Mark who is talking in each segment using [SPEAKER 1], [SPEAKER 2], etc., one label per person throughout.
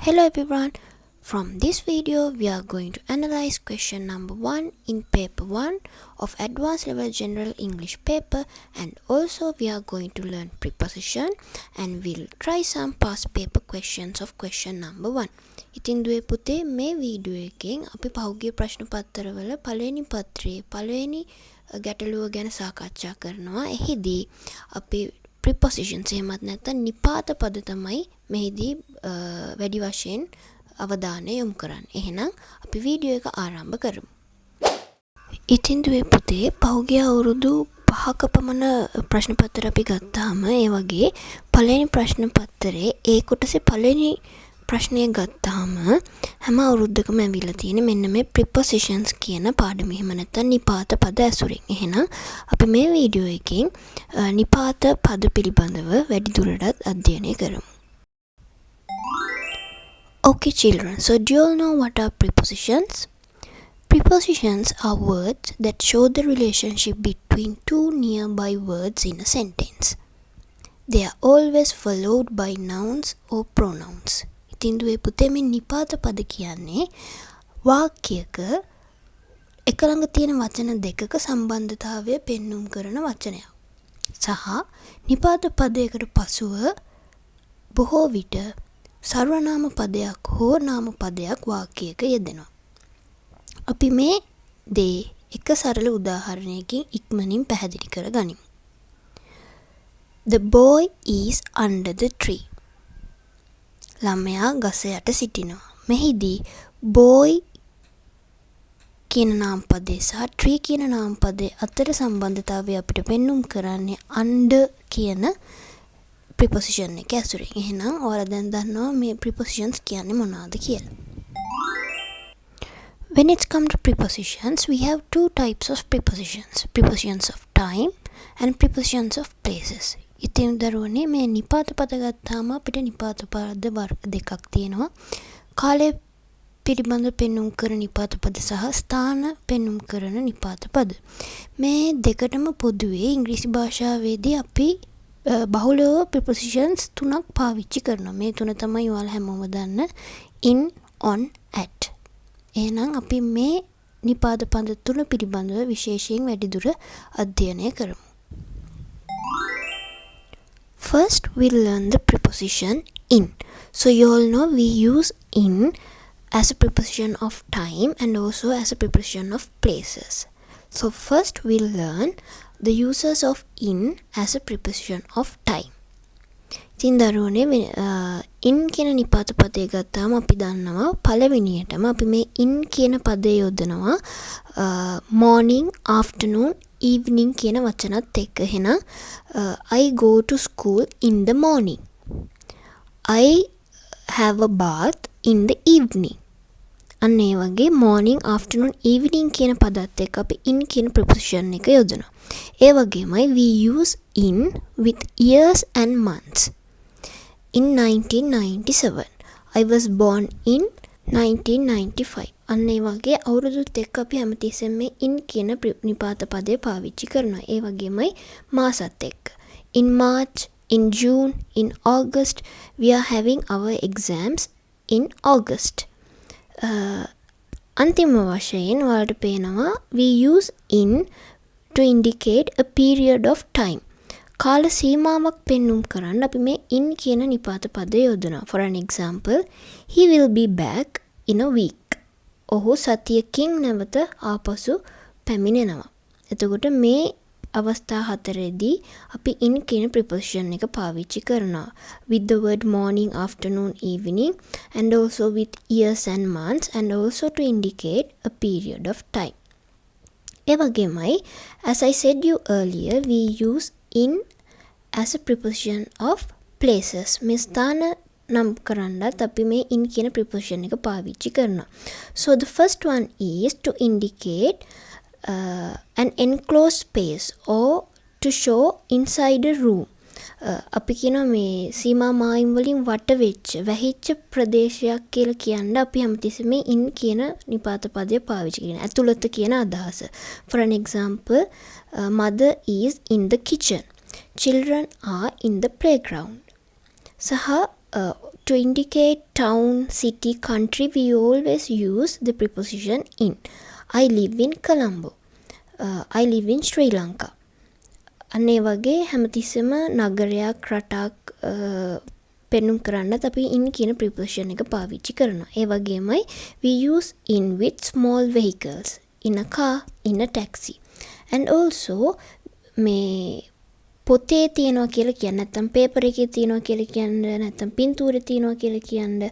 [SPEAKER 1] Hello everyone. From this video we are going to analyze question number 1 in paper 1 of advanced level general English paper, and also we are going to learn preposition and we'll try some past paper questions of question number 1. ඉතින් දුවේ පුතේ මේ video එකෙන් අපි පහුගිය ප්‍රශ්න පත්‍රවල පළවෙනි පත්‍රයේ පළවෙනි ගැටලුව ගැන සාකච්ඡා කරනවා. එහිදී අපි prepositions එහෙමත් නැත්නම් නිපාත පද තමයි මෙහිදී වැඩි වශයෙන් අවධානය යොමු කරන්නේ. එහෙනම් අපි වීඩියෝ එක ආරම්භ කරමු. ඉතින් දුවේ පුතේ පහුගිය අවුරුදු 5ක පමණ ප්‍රශ්න පත්‍ර අපි ගත්තාම ඒ වගේ පළවෙනි ප්‍රශ්න පත්‍රයේ ඒ කොටසේ පළවෙනි ප්‍රශ්නය ගත්තාම හැම අවුරුද්දකම ඇවිල්ලා තියෙන මෙන්න මේ prepositions කියන පාඩම. එහෙම නැත්නම් නිපාත පද ඇසුරින්. එහෙනම් අපි මේ වීඩියෝ එකෙන් නිපාත පද පිළිබඳව වැඩිදුරටත් අධ්‍යයනය කරමු. Okay children, so do you all know what are prepositions? Prepositions are words that show the relationship between two nearby words in a sentence. They are always followed by nouns or pronouns. ඉතින් දුවේ පුතේ මේ නිපාත පද කියන්නේ වාක්‍යයක එක ළඟ තියෙන වචන දෙකක සම්බන්ධතාවය පෙන්눔 කරන වචනයක්. සහ නිපාත පදයකට පසුව බොහෝ විට සර්වනාම පදයක් හෝ නාම පදයක් වාක්‍යයක යෙදෙනවා. අපි මේ දේ එක සරල උදාහරණයකින් ඉක්මනින් පැහැදිලි කරගනිමු. The boy is under the tree. ළමයා ගස යට සිටිනවා. මෙහිදී boy කියන නාම පදේ සහ tree කියන නාම පදේ අතර සම්බන්ධතාවය අපිට පෙන්눔 කරන්නේ under කියන preposition එක ඇසුරින්. එහෙනම් ඔයාලා දැන් දන්නවා මේ prepositions කියන්නේ මොනවද කියලා. When it comes to prepositions, we have two types of prepositions. Prepositions of time and prepositions of places. ඉතින් දරුවනේ මේ නිපාත පද ගත්තාම අපිට නිපාත පද වර්ග දෙකක් තියෙනවා. කාලය පිළිබඳ පෙන්눔 කරන නිපාත පද සහ ස්ථාන පෙන්눔 කරන නිපාත පද. මේ දෙකටම පොදුවේ ඉංග්‍රීසි භාෂාවේදී අපි බහුලව prepositions තුනක් පාවිච්චි කරනවා. මේ තුන තමයි ඔයාලා හැමෝම දන්න in, on, at. එහෙනම් අපි මේ නිපාත පද තුන පිළිබඳව විශේෂයෙන් වැඩිදුර අධ්‍යයනය කරමු. First, we'll learn the preposition in. So you all know we use in as a preposition of time and also as a preposition of places. So first we'll learn the uses of in as a preposition of time. ඉතින් දරුවනේ in කියන නිපාත පදේ ගත්තාම අපි දන්නවා පළවෙනියටම අපි මේ in කියන පදේ යොදනවා morning, afternoon, evening කියන වචනත් එක්ක. එහෙනම් I go to school in the morning. I have a bath in the evening. අන්න ඒ වගේ morning, afternoon, evening කියන පදත් එක්ක අපි in කියන preposition එක යොදනවා. ඒ වගේමයි we use in with years and months. In 1997. I was born in 1995. අන්න ඒ වගේ අවුරුදුත් එක්ක අපි හැමතිස්සෙම මේ in කියන නිපාත පදේ පාවිච්චි කරනවා. ඒ වගේමයි මාසත් එක්ක. In March, in June, in August, we are having our exams in August. අන්තිම වශයෙන් ඔයාලට පේනවා we use in to indicate a period of time. කාල සීමාවක් පෙන්눔 කරන්න අපි මේ in කියන නිපාත පදය යොදනවා. For an example, he will be back in a week. ඔහු සතියකින් නැවත ආපසු පැමිණෙනවා. එතකොට මේ අවස්ථා හතරේදී අපි in කියන preposition එක පාවිච්චි කරනවා. With the word morning, afternoon, evening, and also with years and months, and also to indicate a period of time. ඒ වගේමයි as I said you earlier, we use in as a preposition of places. මේ ස්ථාන නම් කරන්නත් අපි මේ in කියන preposition එක පාවිච්චි කරනවා. So the first one is to indicate an enclosed space or to show inside a room. අපි කියනවා මේ සීමා මායිම් වලින් වට වෙච්ච වැහිච්ච ප්‍රදේශයක් කියලා කියන්න අපි හැමතිස්සෙම මේ in කියන නිපාත පදය පාවිච්චි කරනවා. ඇතුළත කියන අදහස. For an example, mother is in the kitchen. Children are in the playground. සහ to indicate town, city, country, we always use the preposition in. I live in Colombo. I live in Sri Lanka. අනේ වගේ හැමතිස්සෙම නගරයක් රටක් පෙන්නුම් කරන්නත් අපි in කියන preposition එක පාවිච්චි කරනවා. ඒ වගේමයි we use in with small vehicles, in a car, in a taxi. And also මේ පොතේ තියනවා කියලා කියන්න නැත්නම් පේපර් එකේ තියනවා කියලා කියන්න නැත්නම් පින්තූරේ තියනවා කියලා කියන්න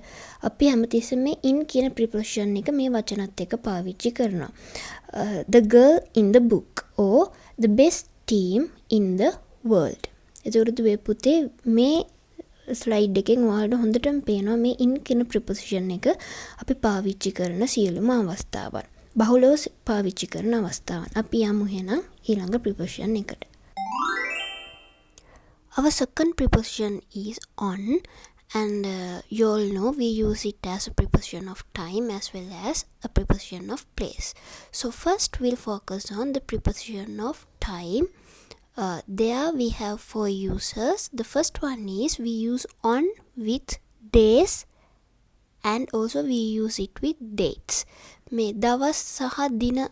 [SPEAKER 1] අපි හැමතිස්සෙම මේ in කියන preposition එක මේ වචනත් එක්ක පාවිච්චි කරනවා. The girl in the book or the best team in the world. එතකොට දුවේ පුතේ මේ ස්ලයිඩ් එකෙන් ඔයාලට හොඳටම පේනවා මේ in කියන preposition එක අපි පාවිච්චි කරන සියලුම අවස්ථාවන්. බහුලව පාවිච්චි කරන අවස්ථාවන්. අපි යමු එහෙනම් ඊළඟ preposition එකට. Our second preposition is on, and you all know we use it as a preposition of time as well as a preposition of place. So first we'll focus on the preposition of time. There we have 4 uses. The first one is we use on with days and also we use it with dates. මේ දවස් සහ දින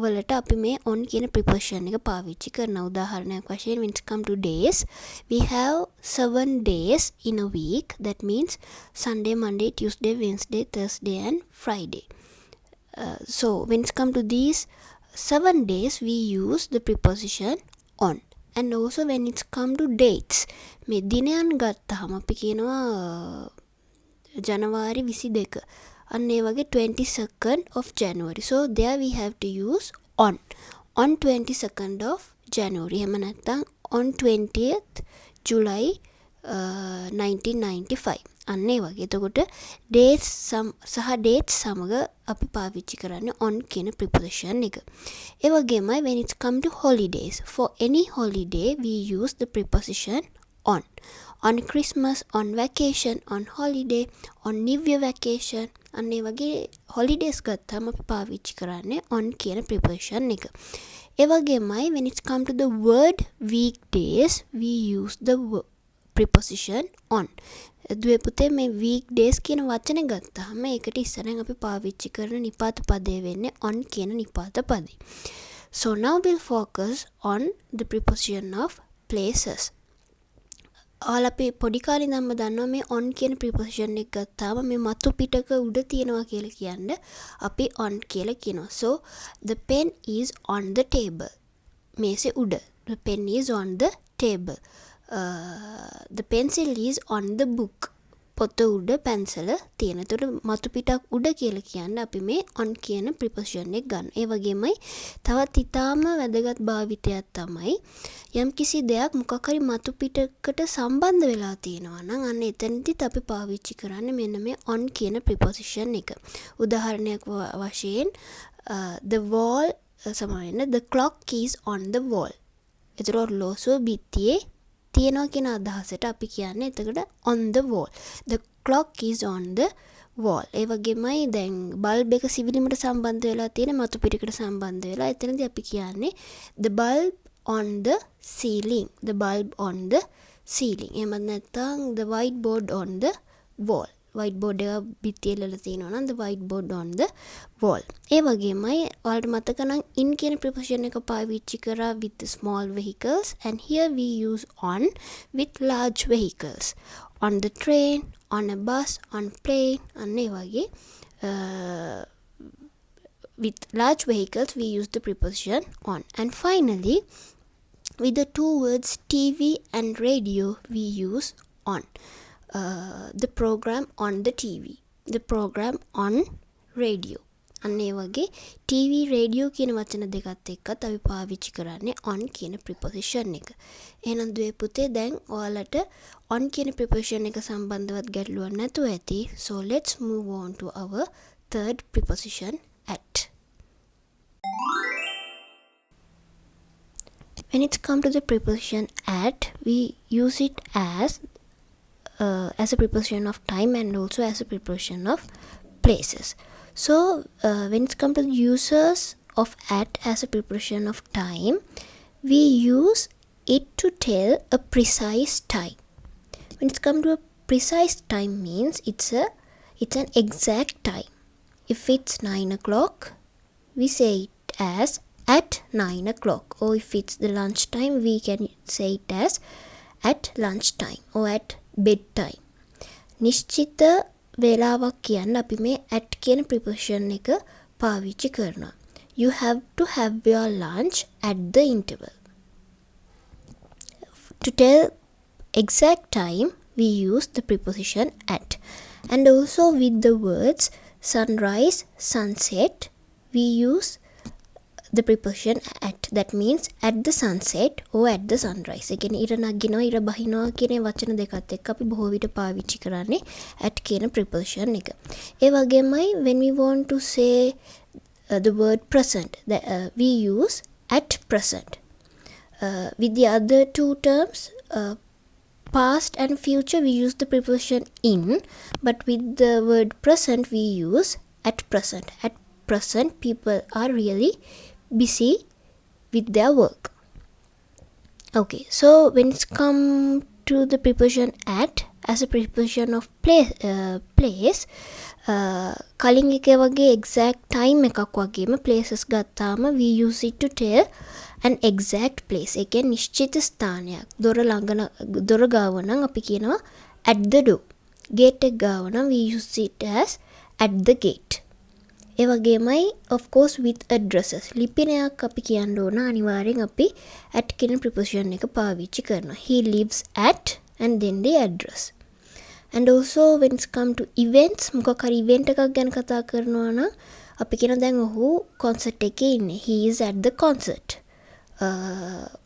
[SPEAKER 1] වලට අපි මේ on කියන preposition එක පාවිච්චි කරනවා. උදාහරණයක් වශයෙන් when it come to days, we have 7 days in a week. That means Sunday, Monday, Tuesday, Wednesday, Thursday and Friday. So when it come to these 7 days, we use the preposition on. And also when it's come to dates, මේ දිනයන් ගත්තාම අපි කියනවා ජනවාරි 22. අන්න ඒ වගේ 22nd of January. So there we have to use on. On 22nd of January. එහෙම නැත්නම් on 20th July 1995. අන්න ඒ වගේ. එතකොට dates සහ dates සමග අපි පාවිච්චි කරන්නේ on කියන preposition එක. ඒ වගේමයි when it's come to holidays. For any holiday we use the preposition on. On Christmas, on vacation, on holiday, on New Year vacation. අන්න ඒ වගේ holidays ගත්තාම අපි පාවිච්චි කරන්නේ on කියන preposition එක. ඒ වගේමයි when it's come to the word weekdays, we use the preposition on. දුවේ පුතේ මේ weekdays කියන වචනේ ගත්තාම ඒකට ඉස්සරහින් අපි පාවිච්චි කරන නිපාත පදේ වෙන්නේ on කියන නිපාත පදේ. So now we'll focus on the preposition of places. අපි පොඩි කාලේ ඉඳන්ම දන්නවා මේ on කියන preposition එක ගත්තාම මේ මතු පිටක උඩ තියනවා කියලා කියන්නේ අපි on කියලා කියනවා. So the pen is on the table. මේසේ උඩ. The pen is on the table. The pencil is on the book. පොත උඩ පැන්සල තියෙන. ඒතකොට මතු පිටක් උඩ කියලා කියන්නේ අපි මේ on කියන preposition එක ගන්න. ඒ වගේමයි තවත් ඊටාම වැදගත් භාවිතයක් තමයි යම්කිසි දෙයක් මොකක් හරි මතු පිටකට සම්බන්ධ වෙලා තියෙනවා නම් අන්න එතනදිත් අපි පාවිච්චි කරන්නේ මෙන්න මේ on කියන preposition එක. උදාහරණයක් වශයෙන් the wall the clock is on the wall. ඒතර ඔරලෝසුව බිත්තියේ තියෙනවා කියන අදහසට අපි කියන්නේ එතකොට on the wall. The clock is on the wall. ඒ වගේමයි දැන් බල්බ් එක සිවිලිමට සම්බන්ධ වෙලා තියෙන මතු පිටකට සම්බන්ධ වෙලා එතනදී අපි කියන්නේ the bulb on the ceiling. The bulb on the ceiling. එහෙම නැත්නම් the whiteboard on the wall. whiteboard එක බිත්තියල තියෙනවා නම් the whiteboard on the wall. ඒ වගේමයි ඔයාලට මතක නම් in කියන preposition එක පාවිච්චි කරා with the small vehicles and here we use on with large vehicles. On the train, on a bus, on plane අන්න ඒ වගේ with large vehicles we use the preposition on. And finally with the two words TV and radio we use on. The program on the TV, the program on radio. අන්න ඒ වගේ TV radio කියන වචන දෙකත් එක්කත් අපි පාවිච්චි කරන්නේ on කියන preposition එක. එහෙනම් දුවේ පුතේ දැන් ඔයාලට on කියන preposition එක සම්බන්ධවත් ගැටලුවක් නැතුව ඇති. So let's move on to our third preposition at. When it's come to the preposition at, we use it as a preposition of time and also as a preposition of places. So when it comes to the uses of at as a preposition of time, we use it to tell a precise time. When it comes to a precise time means it's an exact time. If it's 9 o'clock, we say it as at 9 o'clock. Or if it's the lunch time, we can say it as at lunch time or at bedtime. නිශ්චිත වේලාවක් කියන්න අපි මේ at කියන preposition එක පාවිච්චි කරනවා. You have to have your lunch at the interval. To tell exact time, we use the preposition at. And also with the words sunrise, sunset, we use the preposition at. That means at the sunset or at the sunrise. Again, ඉර නගිනවා ඉර බහිනවා කියන වචන දෙකත් එක්ක අපි බොහෝ විට පාවිච්චි කරන්නේ at කියන preposition එක. ඒ වගේමයි when we want to say the word present, we use at present. With the other two terms, past and future, we use the preposition in, but with the word present, we use at present. At present, people are really busy with their work. Okay, so when it's come to the preposition at as a preposition of place, කලින් එකේ වගේ exact time එකක් වගේම places ගත්තාම we use it to tell an exact place. ඒ කියන්නේ නිශ්චිත ස්ථානයක්. දොර ගාව නම් අපි කියනවා at the door. gate එක ගාව නම් we use it as at the gate. ඒ වගේමයි of course with addresses. ලිපිනයක් අපි කියන්න ඕන අනිවාර්යෙන් අපි at කියන preposition එක පාවිච්චි කරනවා. He lives at and then the address. And also when it's come to events, මොකක් හරි event එකක් ගැන කතා කරනවා නම් අපි කියන දැන් ඔහු concert එකේ ඉන්නේ. He is at the concert.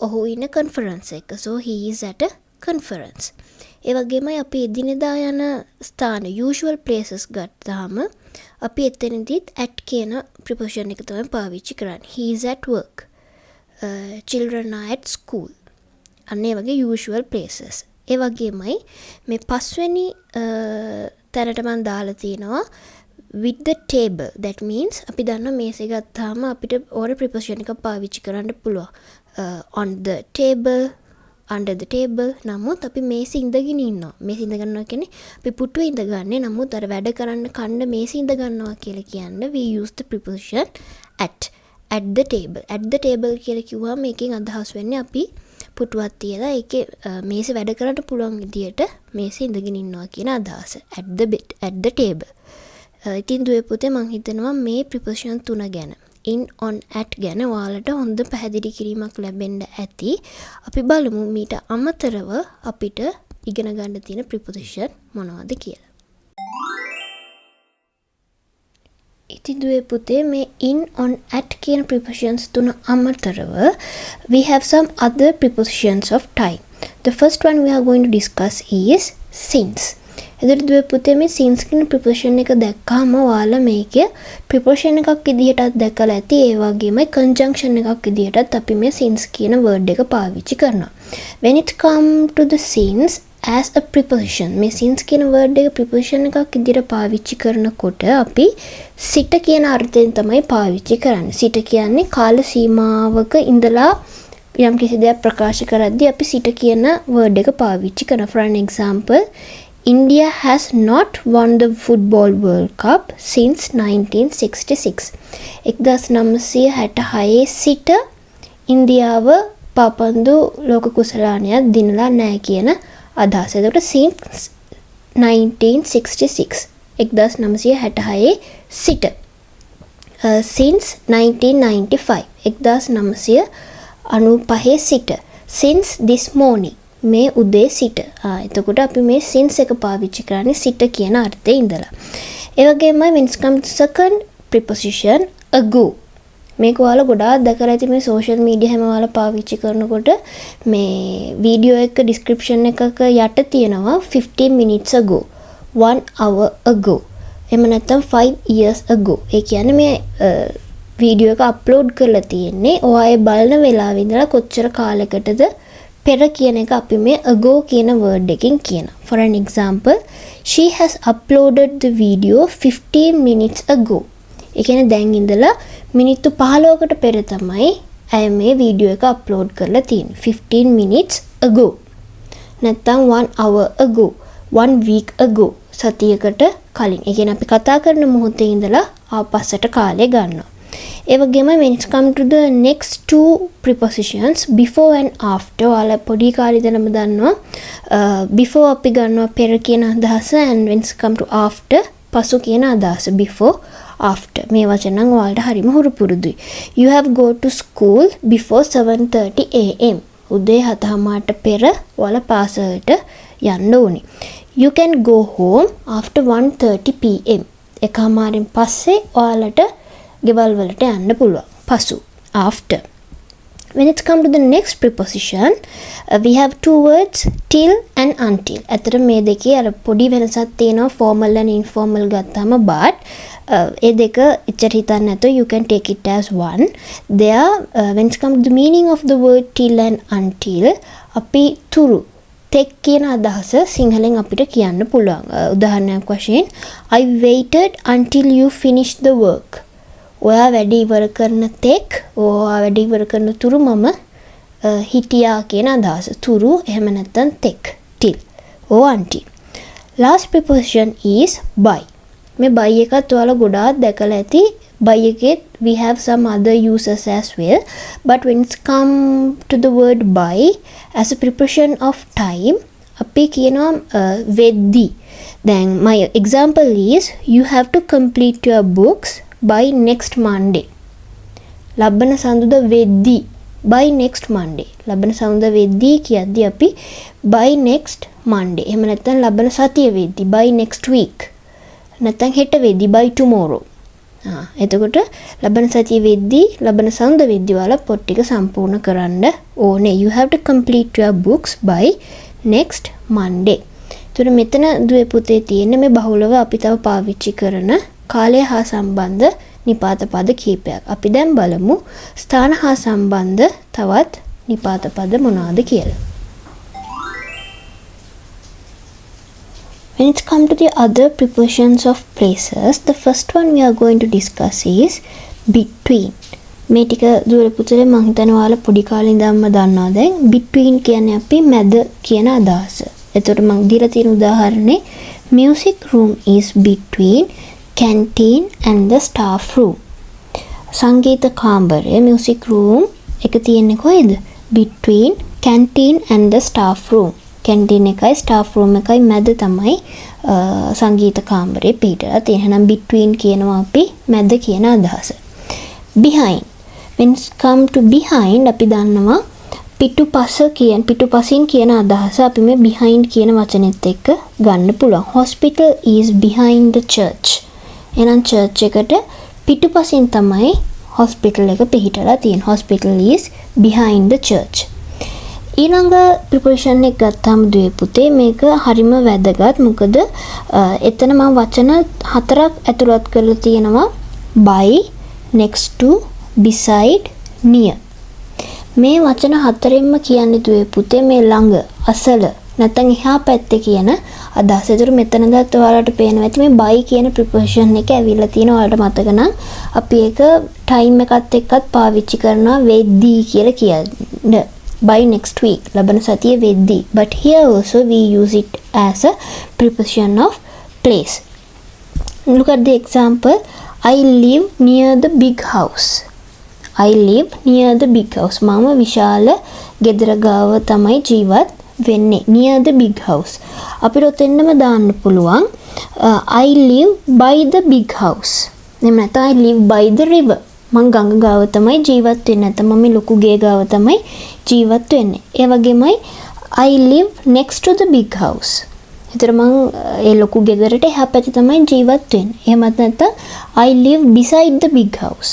[SPEAKER 1] ඔහු ඉන්න conference එක. So he is at a conference. ඒ වගේමයි අපි එදිනෙදා යන ස්ථාන usual places ගත්තාම අපි එතනදිත් at කියන preposition එක තමයි පාවිච්චි කරන්නේ. He is at work. Children are at school. අන්න ඒ වගේ usual places. ඒ වගේමයි මේ පස්වෙනි තැනට මම දාලා තියෙනවා with the table. That means අපි දන්නවා මේසෙ ගත්තාම අපිට ඕන preposition එකක් පාවිච්චි කරන්න පුළුවන්. On the table, under the table. නමුත් අපි මේසෙ ඉඳගෙන ඉන්නවා. මේසෙ ඉඳ ගන්නවා කියන්නේ අපි පුටුවේ ඉඳගන්නේ. නමුත් අර වැඩ කරන්න කන්න මේසෙ ඉඳ ගන්නවා කියලා කියන්න we use the preposition at the table. At the table කියලා කිව්වම මේකෙන් අදහස් වෙන්නේ අපි පුටුවක් තියලා ඒකේ මේසෙ වැඩ කරන්න පුළුවන් විදියට මේසෙ ඉඳගෙන ඉන්නවා කියන අදහස. At the table. ඉතින් දුවේ පුතේ මම හිතනවා මේ preposition තුන ගැන in, on, at ගැන ඔයාලට හොඳ පැහැදිලි කිරීමක් ලැබෙන්න ඇති. අපි බලමු මීට අමතරව අපිට ඉගෙන ගන්න තියෙන preposition මොනවද කියලා. ඉතින් දුවේ පුතේ මේ in, on, at කියන prepositions තුන අමතරව we have some other prepositions of time. The first one we are going to discuss is since. එතකොට දුවේ පුතේ මේ since කියන preposition එක දැක්කම ඔයාලා මේකේ preposition එකක් විදිහටත් දැකලා ඇති. ඒ වගේමයි conjunction එකක් විදිහටත් අපි මේ since කියන word එක පාවිච්චි කරනවා. When it come to the since as a preposition, මේ since කියන word එක preposition එකක් විදිහට පාවිච්චි කරනකොට අපි සිට කියන අර්ථයෙන් තමයි පාවිච්චි කරන්නේ. සිට කියන්නේ කාල සීමාවක ඉඳලා යම් කිසි දෙයක් ප්‍රකාශ කරද්දී අපි සිට කියන word එක පාවිච්චි කරනවා. For an example, India has not won the football World Cup since 1966. 1966 සිට ඉන්දියාව පාපන්දු ලෝක කුසලානයක් දිනලා නැහැ කියන අදහස. එතකොට since 1966 1966 සිට since 1995 1995 සිට since this morning මේ උදේ සිට. එතකොට අපි මේ since එක පාවිච්චි කරන්නේ සිට කියන අර්ථයේ ඉඳලා. ඒ වගේම when it comes to second preposition ago. මේක ඔයාලා ගොඩාක් දැකලා ඇති මේ social media හැම ඔයාලා පාවිච්චි කරනකොට මේ වීඩියෝ එක description එකක යට තියෙනවා 15 minutes ago, 1 hour ago. එහෙම නැත්නම් 5 years ago. ඒ කියන්නේ මේ වීඩියෝ එක අප්ලෝඩ් කරලා තියෙන්නේ ඔයා බලන වෙලාවෙ ඉඳලා කොච්චර කාලයකටද පෙර කියන එක අපි මේ ago කියන word එකෙන් කියනවා. For an example, she has uploaded the video 15 minutes ago. ඒ කියන්නේ දැන් ඉඳලා මිනිත්තු 15කට පෙර තමයි ඇය මේ වීඩියෝ එක අප්ලෝඩ් කරලා තියෙන්නේ. 15 minutes ago. නැත්නම් 1 hour ago. 1 week ago. සතියකට කලින්. ඒ කියන්නේ අපි කතා කරන මොහොතේ ඉඳලා ආපස්සට කාලය ගන්නවා. ඒ වගේම when it come to the next two prepositions before and after ඔයාලා පොඩි කාලේ ඉඳලම දන්නවා before අපි ගන්නවා පෙර කියන අදහස and when it come to after පසු කියන අදහස before after මේ වචන නම් ඔයාලට හරිම හුරු පුරුදුයි. You have go to school before 7:30 am. උදේ 7:00ට පෙර ඔයාලා පාසලට යන්න ඕනේ. You can go home after 1:30 pm. එකමාරින් පස්සේ ඔයාලට ගෙවල් වලට යන්න පුළුවන්. පසු after. When it come to the next preposition, we have two words till and until. අතර මේ දෙකේ අර පොඩි වෙනසක් තියෙනවා formal and informal ගත්තාම but ඒ දෙක එච්චර හිතන්න නැතුව you can take it as one. There when it come to the meaning of the word till and until අපි තුරු තෙක් කියන අදහස සිංහලෙන් අපිට කියන්න පුළුවන්. උදාහරණයක් වශයෙන් I waited until you finished the work. ඔයා වැඩ ඉවර කරන තෙක් ඔයා වැඩ ඉවර කරන තුරු මම හිටියා කියන අදහස. තුරු එහෙම නැත්නම් තෙක් till or until. Last preposition is by. මේ by එකත් ඔයාලා ගොඩාක් දැකලා ඇති. by එකේ we have some other uses as well, but when it come to the word by as a preposition of time අපි කියනවා වෙද්දී. Then my example is you have to complete your books by next Monday. ලබන සඳුදා වෙද්දී by next Monday. ලබන සඳුදා වෙද්දී කියද්දී අපි by next Monday. එහෙම නැත්නම් ලබන සතිය වෙද්දී by next week. නැත්නම් හෙට වෙද්දී by tomorrow. එතකොට ලබන සතිය වෙද්දී ලබන සඳුදා වෙද්දී වල පොත් ටික සම්පූර්ණ කරන්න ඕනේ. You have to complete your books by next Monday. එතකොට මෙතන දුවේ පුතේ තියෙන්නේ මේ බහුලව අපි තව පාවිච්චි කරන කාලය හා සම්බන්ධ නිපාත පද කීපයක්. අපි දැන් බලමු ස්ථාන හා සම්බන්ධ තවත් නිපාත පද මොනවාද කියලා. When it comes to the other prepositions of places, the first one we are going to discuss is between. මේ ටික දුවේ පුතේ මම හිතනවා ඔයාලා පොඩි කාලේ ඉඳන්ම දන්නවා දැන් between කියන්නේ අපි මැද කියන අදහස. එතකොට මම දීලා තියෙන උදාහරණේ music room is between canteen and the staff room. සංගීත කාමරය music room එක තියෙන්නේ කොහෙද? between canteen and the staff room. canteen එකයි staff room එකයි මැද තමයි සංගීත කාමරේ පිටලා තියෙන. එහෙනම් between කියනවා අපි මැද කියන අදහස. behind. when it come to behind අපි දන්නවා පිටුපසින් කියන අදහස අපි මේ behind කියන වචනේත් එක්ක ගන්න පුළුවන්. hospital is behind the church. එහෙනම් church එකට පිටුපසින් තමයි hospital එක පිහිටලා තියෙන්නේ. hospital is behind the church. ඊළඟ preposition එක ගත්තාම දුවේ පුතේ මේක හරිම වැදගත්. මොකද එතන මම වචන 4ක් ඇතුළත් කරලා තියෙනවා by, next to, beside, near. මේ වචන 4ෙන්ම කියන්නේ දුවේ පුතේ මේ ළඟ, අසල නැත්නම් එහා පැත්තේ කියන අදහස. ඒතර මෙතනදත් ඔයාලට පේනවා ඇති මේ by කියන preposition එක ඇවිල්ලා තියෙනවා. ඔයාලට මතක නම් අපි ඒක time එකත් එක්කත් පාවිච්චි කරනවා වෙද්දී කියලා කියන්නේ. by next week ලබන සතිය වෙද්දී. but here also we use it as a preposition of place. Look at the example. I live near the big house. I live near the big house. මම විශාල ගෙදර ගාව තමයි ජීවත් වෙන්නේ. near the big house. අපිට ඔතෙන්නම දාන්න පුළුවන් I live by the big house. එහෙම නැත්නම් I live by the river. මං ගඟ ගාව තමයි ජීවත් වෙන්නේ. නැත්නම් මම ලොකු ගේ ගාව තමයි ජීවත් වෙන්නේ. ඒ වගේමයි I live next to the big house. ඒතර මං ඒ ලොකු ගෙදරට එහා පැත්තේ තමයි ජීවත් වෙන්නේ. එහෙමත් නැත්නම් I live beside the big house.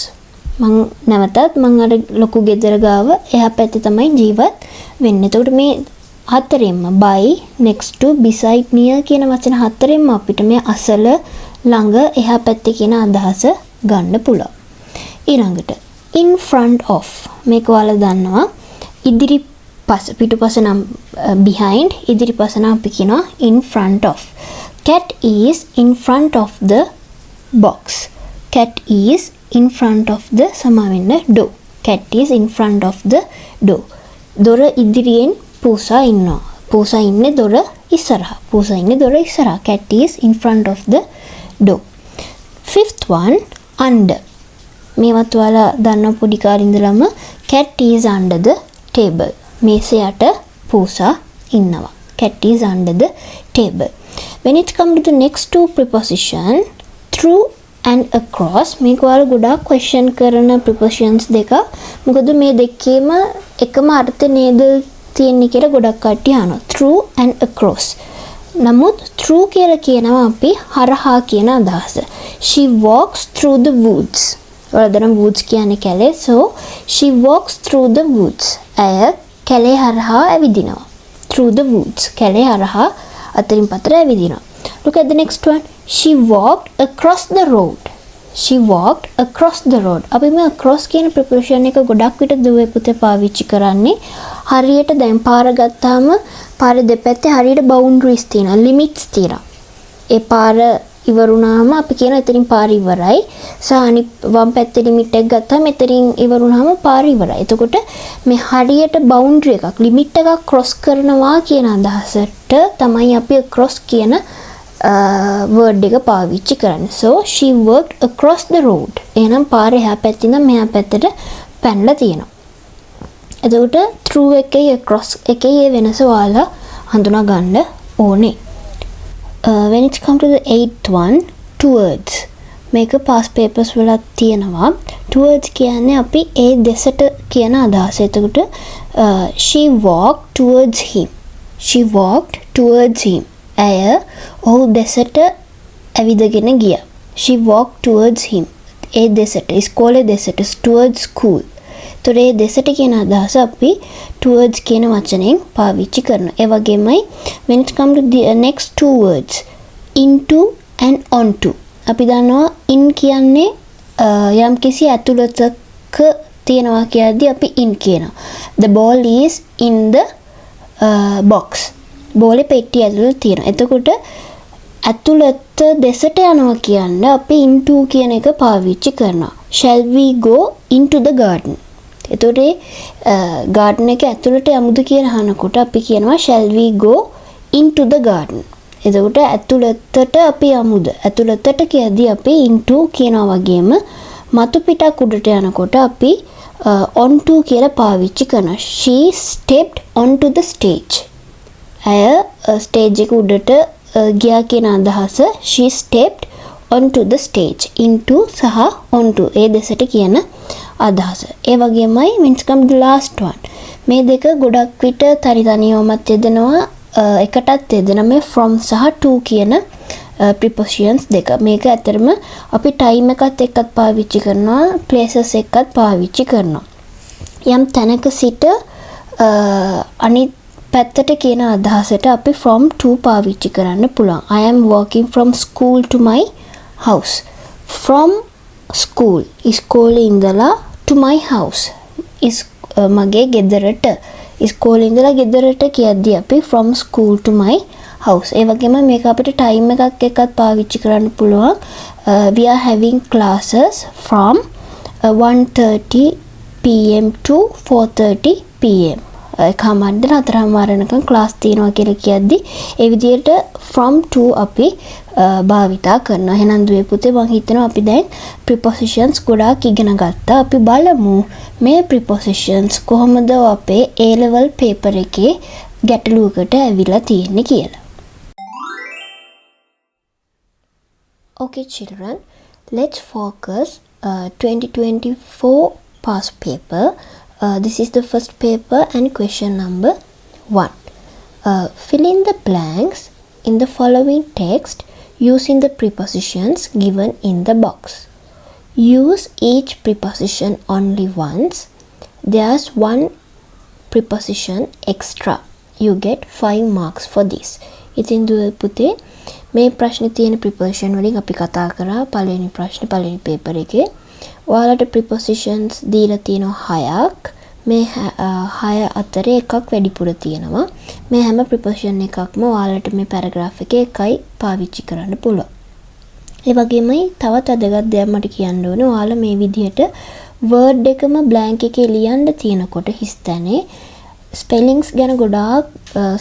[SPEAKER 1] මං නැවතත් මං අර ලොකු ගෙදර ගාව එහා පැත්තේ තමයි ජීවත් වෙන්නේ. එතකොට මේ හතරෙන්ම by, next to, beside, near කියන වචන හතරෙන්ම අපිට මේ අසල ළඟ එහා පැත්තේ කියන අදහස ගන්න පුළුවන්. ඊළඟට in front of මේක ඔයාලා දන්නවා ඉදිරිපස පිටුපස නම් behind, ඉදිරිපස නම් අපි කියනවා in front of. cat is in front of the box. cat is in front of the සමාවෙන්න door. cat is in front of the door. දොර ඉදිරියෙන් පූසා ඉන්නවා. පූසා ඉන්නේ දොර ඉස්සරහා. පූසා ඉන්නේ දොර ඉස්සරහා. Cat is in front of the door. Fifth one, under. මේවත් ඔයාලා දන්න පොඩි කාලේ ඉඳලම cat is under the table. මේසේ යට පූසා ඉන්නවා. Cat is under the table. When it comes to the next two preposition, through and across, මේක ඔයාලා ගොඩාක් question කරන prepositions දෙක. මොකද මේ දෙකේම එකම අර්ථය නේද තියෙන්නේ කියලා ගොඩක් කට්ටිය අහනවා. Through and across. නමුත් through කියලා කියනවා අපි හරහා කියන අදහස. She walks through the woods. ඔයාලා දන්න woods කියන්නේ කැලේ. So she walks through the woods. ඇය කැලේ හරහා ඇවිදිනවා. Through the woods. කැලේ හරහා අතරින් පතර ඇවිදිනවා. Look at the next one. She walked across the road. She walked across the road. අපි මේ across කියන preposition එක ගොඩක් විට දුවේ පුතේ පාවිච්චි කරන්නේ. හරියට දැන් පාර ගත්තාම පාරේ දෙපැත්තේ හරියට boundaries තියෙනවා, limits තියෙනවා. ඒ පාර ඉවරුණාම අපි කියන එතනින් පාර ඉවරයි. සානි වම් පැත්තේ limit එක ගත්තාම එතනින් ඉවරුණාම පාර ඉවරයි. එතකොට මේ හරියට boundary එකක්, limit එකක් cross කරනවා කියන අදහසට තමයි අපි across කියන word එක පාවිච්චි කරන්නේ. So she worked across the road. එහෙනම් පාරේ එහා පැත්තේ ඉඳන් මෙහා පැත්තට පැනලා තියෙනවා. එතකොට through එකේ across එකේ මේ වෙනස ඔයාලා හඳුනා ගන්න ඕනේ. When it comes to the eighth one, towards. මේක past papers වල තියෙනවා. Towards කියන්නේ අපි ඒ දෙසට කියන අදහස. එතකොට she walked towards him. She walked towards him. ඇය ඔහු දෙසට ඇවිදගෙන ගියා. She walked towards him. ඒ දෙසට ඉස්කෝලේ දෙසට towards school. තොරේ දෙසට කියන අදහස අපි towards කියන වචනයෙන් පාවිච්චි කරනවා. ඒ වගේමයි when it comes to the next two words, into and onto. අපි දන්නවා in කියන්නේ යම් කිසි ඇතුළතක තියෙනවා කියද්දී අපි in කියනවා. The ball is in the box. බෝලේ පෙට්ටිය ඇතුළේ තියෙනවා. එතකොට ඇතුළත දෙසට යනවා කියන්නේ අපි into කියන එක පාවිච්චි කරනවා. Shall we go into the garden? එතකොට garden එක ඇතුළට යමුද කියලා අහනකොට අපි කියනවා shall we go into the garden. එතකොට ඇතුළතට අපි යමුද? ඇතුළතට කියද්දී අපි into කියනවා වගේම මතු පිටක් උඩට යනකොට අපි onto කියලා පාවිච්චි කරනවා. She stepped onto the stage. ඇය stage එක උඩට ගියා කියන අදහස she stepped onto the stage. into සහ onto ඒ දෙසට කියන අදහස. ඒ වගේමයි when it comes to the last one. මේ දෙක ගොඩක් විට තනි තනිවමත් යෙදෙනවා, එකටත් යෙදෙන මේ from සහ to කියන prepositions දෙක. මේක ඇත්තටම අපි time එකත් එක්කත් පාවිච්චි කරනවා, places එක්කත් පාවිච්චි කරනවා. යම් තැනක සිට අනිත් පැත්තට කියන අදහසට අපි from to පාවිච්චි කරන්න පුළුවන්. I am walking from school to my house. From school ඉස්කෝලේ ඉඳලා to my house මගේ ගෙදරට. ඉස්කෝලේ ඉඳලා ගෙදරට කියද්දී අපි from school to my house. ඒ වගේම මේක අපිට time එකක් එක්කත් පාවිච්චි කරන්න පුළුවන්. We are having classes from 1:30 pm to 4:30 pm. Command 4:00 වෙනකන් ක්ලාස් තියෙනවා කියලා කියද්දී ඒ විදිහට from to අපි භාවිතා කරනවා. එහෙනම් දුවේ පුතේ මම හිතනවා අපි දැන් prepositions ගොඩාක් ඉගෙන ගත්තා. අපි බලමු මේ prepositions කොහොමද අපේ A level paper එකේ ගැටලුවකට ඇවිල්ලා තියෙන්නේ කියලා. Okay children, let's focus 2024 past paper. This is the first paper and question number 1. Fill in the blanks in the following text using the prepositions given in the box. Use each preposition only once. There's one preposition extra. You get 5 marks for this. ඉතින් දුවේ පුතේ මේ ප්‍රශ්නේ තියෙන preposition වලින් අපි කතා කරා පළවෙනි ප්‍රශ්නේ පළවෙනි paper එකේ. ඔයාලට prepositions දීලා තියෙනවා 6ක්. මේ 6 අතරේ එකක් වැඩිපුර තියෙනවා. මේ හැම preposition එකක්ම ඔයාලට මේ paragraph එකේ එකයි පාවිච්චි කරන්න පුළුවන්. ඒ වගේමයි තවත් වැදගත් දෙයක් මට කියන්න ඕනේ. ඔයාලා මේ විදිහට word එකම blank එකේ ලියන්න තියෙනකොට හිස්තැනේ ස්පෙලිංස් ගැන ගොඩාක්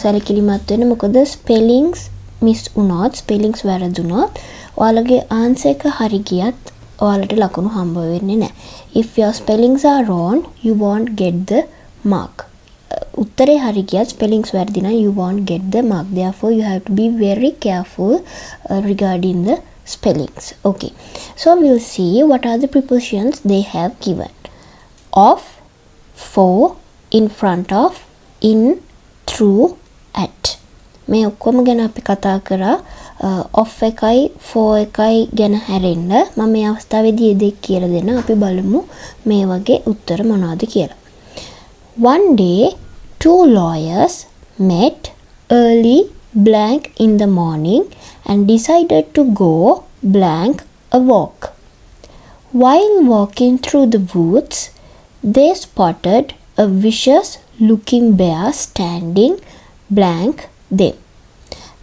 [SPEAKER 1] සැලකිලිමත් වෙන්න. මොකද ස්පෙලිංස් මිස් වුණොත්, ස්පෙලිංස් වැරදුනොත් ඔයාලගේ ආන්සර් එක හරි ගියත් ඔයාලට ලකුණු හම්බ වෙන්නේ නැහැ. If your spellings are wrong, you won't get the mark. උත්තරේ හරි ගියත් ස්පෙලිංස් වැරදි නම් you won't get the mark. Therefore you have to be very careful regarding the spellings. Okay, so we'll see what are the prepositions they have given. Of, for, in front of, in, through, at. මේ ඔක්කොම ගැන අපි කතා කරා. of එකයි for එකයි ගැන හැරෙන්න මම මේ අවස්ථාවේදී දෙක කියලා දෙන්න. අපි බලමු මේ වගේ උත්තර මොනවද කියලා. One day two lawyers met early blank in the morning and decided to go blank a walk. While walking through the woods, they spotted a vicious looking bear standing blank them.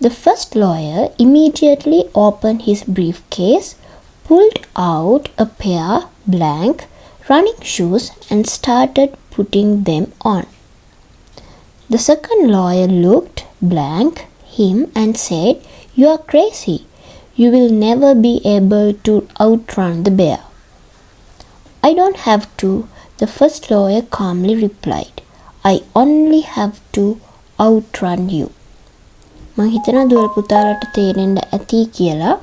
[SPEAKER 1] The first lawyer immediately opened his briefcase, pulled out a pair blank running shoes and started putting them on. The second lawyer looked blank him and said, "You are crazy. You will never be able to outrun the bear." "I don't have to," the first lawyer calmly replied. "I only have to outrun you." මම හිතනවා දුවල පුතාලට තේරෙන්න ඇති කියලා.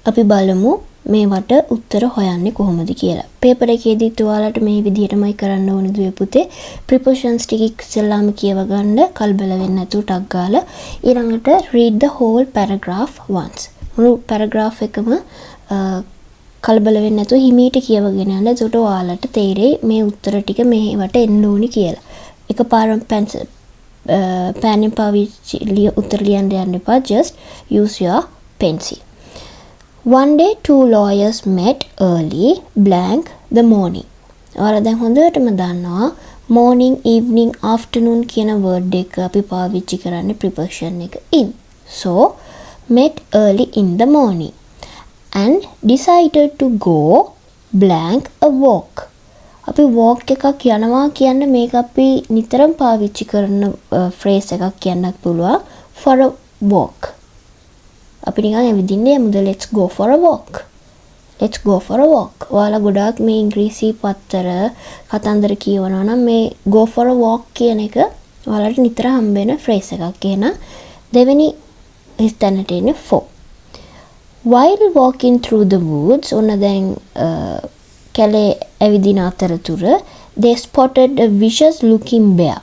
[SPEAKER 1] අපි බලමු මේවට උත්තර හොයන්නේ කොහොමද කියලා. පේපර් එකේදීත් ඔයාලට මේ විදිහටමයි කරන්න ඕනේ දුවේ පුතේ. prepositions ටික ඉස්සෙල්ලාම කියව ගන්න, කලබල වෙන්නේ නැතුව ටක් ගාලා. ඊළඟට read the whole paragraph once. මුළු paragraph එකම කලබල වෙන්නේ නැතුව හිමීට කියවගෙන යන්න. එතකොට ඔයාලට තේරෙයි මේ උත්තර ටික මේවට එන්න ඕනේ කියලා. එකපාරම පෑනෙන් පාවිච්චි උත්තර ලියන්න යන්න එපා. just use your pencil. One day two lawyers met early blank the morning. ඔයාලා දැන් හොඳටම දන්නවා morning, evening, afternoon කියන word එක අපි පාවිච්චි කරන්නේ preposition එක in. So met early in the morning and decided to go blank a walk. අපි walk එකක් යනවා කියන්න මේක අපි නිතරම පාවිච්චි කරන phrase එකක් කියන්නත් පුළුවන්. for a walk. අපි නිකන් ඇවිදින්න යමුද, let's go for a walk. let's go for a walk. ඔයාලා ගොඩාක් මේ ඉංග්‍රීසි පත්තර කතන්දර කියවනවා නම් මේ go for a walk කියන එක ඔයාලට නිතර හම්බ වෙන phrase එකක්. එහෙනම් දෙවෙනි ස්ථානට එන්නේ for. While walking through the woods, ඔන්න දැන් කැලේ ඇවිදින අතරතුර they spotted a vicious looking bear.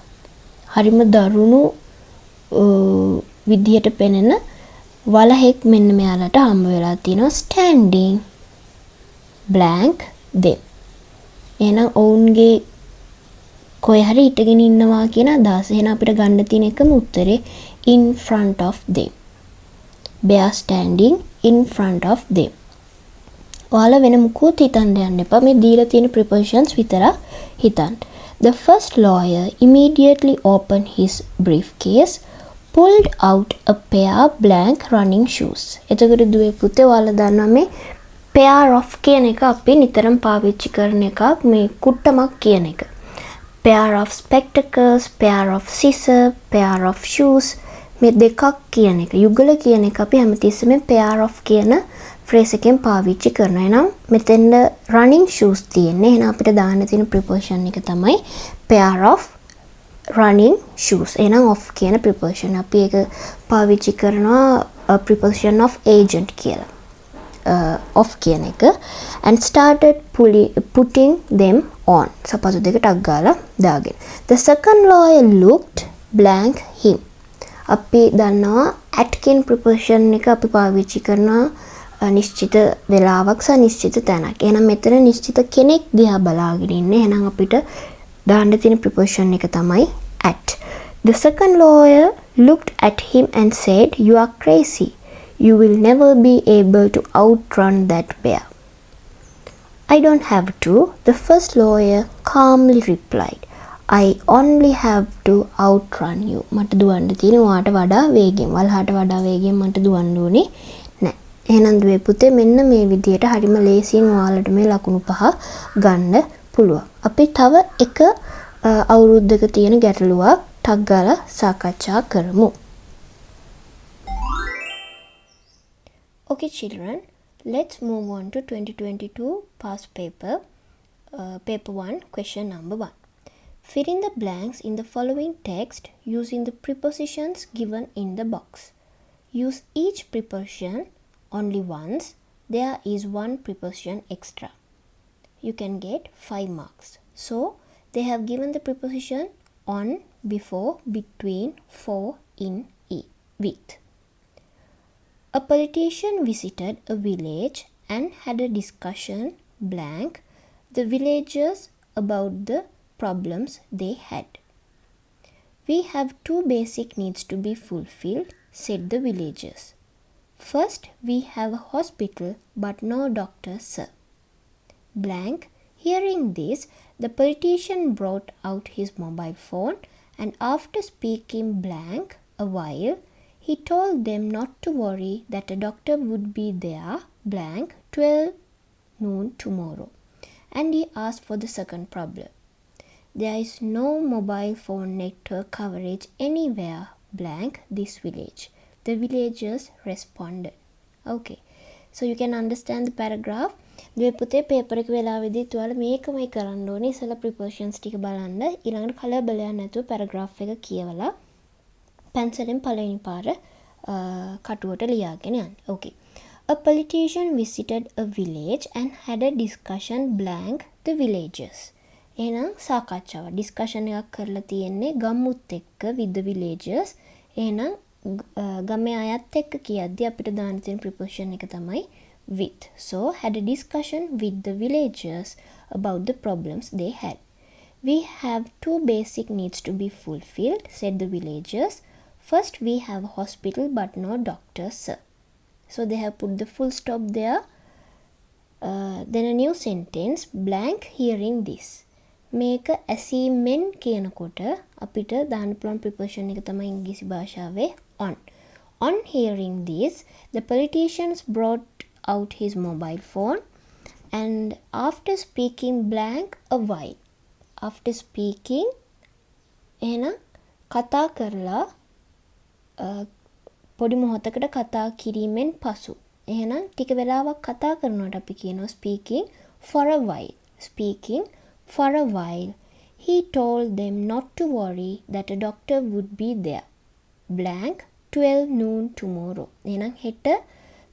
[SPEAKER 1] හරිම දරුණු විදියට පෙනෙන වලහෙක් මෙන්න මෙයාලට හම්බ වෙලා තියෙනවා. standing blank them. එහෙනම් ඔවුන්ගේ කොහේ හරි හිටගෙන ඉන්නවා කියන අදහස. එහෙනම් අපිට ගන්න තියෙන එකම උත්තරේ in front of them. bear standing in front of them. ඔයාලා වෙන මුකුත් හිතන්න යන්න එපා. මේ දීලා තියෙන prepositions විතරක් හිතන්න. The first lawyer immediately opened his briefcase, pulled out a pair blank running shoes. එතකොට දුවේ පුතේ ඔයාලා දන්නවා මේ pair of කියන එක අපි නිතරම පාවිච්චි කරන එකක්, මේ කුට්ටමක් කියන එක. pair of spectacles, pair of scissors, pair of shoes මේ දෙකක් කියන එක. යුගල කියන එක අපි හැමතිස්සෙම pair of කියන phrase එකෙන් පාවිච්චි කරනවා. එහෙනම් මෙතෙන්ද running shoes තියෙන්නේ. එහෙනම් අපිට දාන්න තියෙන preposition එක තමයි pair of running shoes. එහෙනම් of කියන preposition අපි ඒක පාවිච්චි කරනවා preposition of agent කියලා. of කියන එක and started putting them on. සපතු දෙක ටක් ගාලා දාගෙන. The second lawyer looked blank him. අපි දන්නවා at කියන preposition එක අපි පාවිච්චි කරනවා නිශ්චිත වෙලාවක් සහ නිශ්චිත තැනක්. එහෙනම් මෙතන නිශ්චිත කෙනෙක් දිහා බලාගෙන ඉන්නේ. එහෙනම් අපිට දාන්න තියෙන preposition එක තමයි at. The second lawyer looked at him and said, "You are crazy. You will never be able to outrun that bear." "I don't have to," the first lawyer calmly replied. "I only have to outrun you." මට දුවන්න තියෙන ඔයාට වඩා වේගෙන්. වලහාට වඩා වේගෙන් මට දුවන්න ඕනේ නෑ. එහෙනම් දුවේ පුතේ මෙන්න මේ විදියට හරිම ලේසියෙන් ඔයාලට මේ ලකුණු පහ ගන්න පුළුවන්. අපි තව එක අවුරුද්දක තියෙන ගැටලුවක් ටක් ගාලා සාකච්ඡා කරමු. Okay children, let's move on to 2022 past paper, paper 1, question number 1. Fill in the blanks in the following text using the prepositions given in the box. Use each preposition only once. There is one preposition extra. You can get 5 marks. So, they have given the preposition on, before, between, for, in, with. A politician visited a village and had a discussion blank the villagers about the problems they had. We have 2 basic needs to be fulfilled, said the villagers. First, we have a hospital but no doctor, sir. Blank. Hearing this, the politician brought out his mobile phone and after speaking blank a while, he told them not to worry that a doctor would be there blank 12 noon tomorrow. And he asked for the second problem. There is no mobile phone network coverage anywhere blank this village. The villagers responded. Okay. So you can understand the paragraph. මේ පුතේ paper එක වෙලාවෙදිත් ඔයාලා මේකමයි කරන්න ඕනේ. ඉස්සෙල්ලා ප්‍රිපොසිෂන්ස් ටික බලන්න. ඊළඟට කලබලයක් නැතුව පැරග්‍රාෆ් එක කියවලා පැන්සලෙන් පළවෙනි පාර කටුවට ලියාගෙන යන්න. Okay. A politician visited a village and had a discussion blank the villagers. එහෙනම් සාකච්ඡාව ඩිස්කෂන් එකක් කරලා තියෙන්නේ ගම්මුත් එක්ක with the villagers. එහෙනම් ගමේ අයත් එක්ක කියද්දි අපිට දාන්න තියෙන ප්‍රිපොසිෂන් එක තමයි with. So, had a discussion with the villagers about the problems they had. We have 2 basic needs to be fulfilled, said the villagers. First, we have a hospital but no doctor, sir. So, they have put the full stop there. Then a new sentence, blank hearing this. මේක ඇසීමෙන් කියනකොට අපිට දාන්න පුළුවන් ප්‍රිපොසිෂන් එක තමයි ඉංග්‍රීසි භාෂාවේ on. On hearing this, the politicians brought out his mobile phone and after speaking blank a while. After speaking එහෙනම් කතා කරලා පොඩි මොහොතකට කතා කිරීමෙන් පසු. එහෙනම් ටික වෙලාවක් කතා කරනකොට අපි කියනවා speaking for a while. Speaking for a while. He told them not to worry that a doctor would be there. Blank 12 noon tomorrow. එහෙනම් හෙට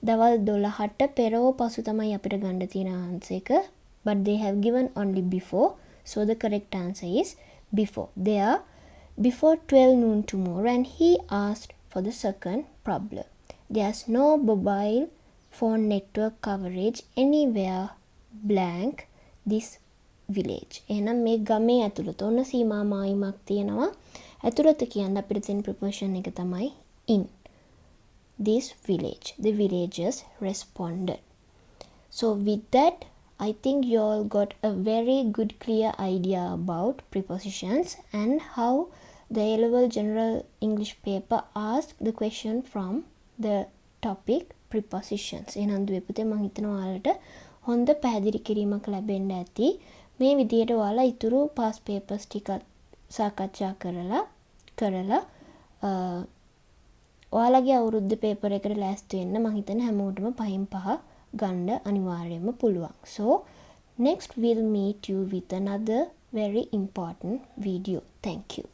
[SPEAKER 1] දවල් 12ට පෙරව පසු තමයි අපිට ගන්න තියෙන ආන්සර් එක. But they have given only before. So the correct answer is before. They are before 12 noon tomorrow and he asked for the second problem. There's no mobile phone network coverage anywhere blank this village. එහෙනම් මේ ගමේ ඇතුළත ඔන්න සීමා මායිමක් තියෙනවා. ඇතුළත කියන්න අපිට තියෙන ප්‍රොපෝෂන් එක තමයි in. This village. The villagers responded. So with that, I think you all got a very good clear idea about prepositions and how the A-level general English paper asked the question from the topic prepositions. එහෙනම් දුවේ පුතේ මම හිතනවා ඔයාලට හොඳ පැහැදිලි කිරීමක් ලැබෙන්න ඇති. මේ විදියට ඔයාලා ඉතුරු past papers ටිකත් සාකච්ඡා කරලා ඔයාලගේ අවුරුද්ද පේපර් එකට ලෑස්ති වෙන්න මම හිතන්නේ හැමෝටම 5න් 5 ගන්න අනිවාර්යයෙන්ම පුළුවන්. So next we'll meet you with another very important video. Thank you.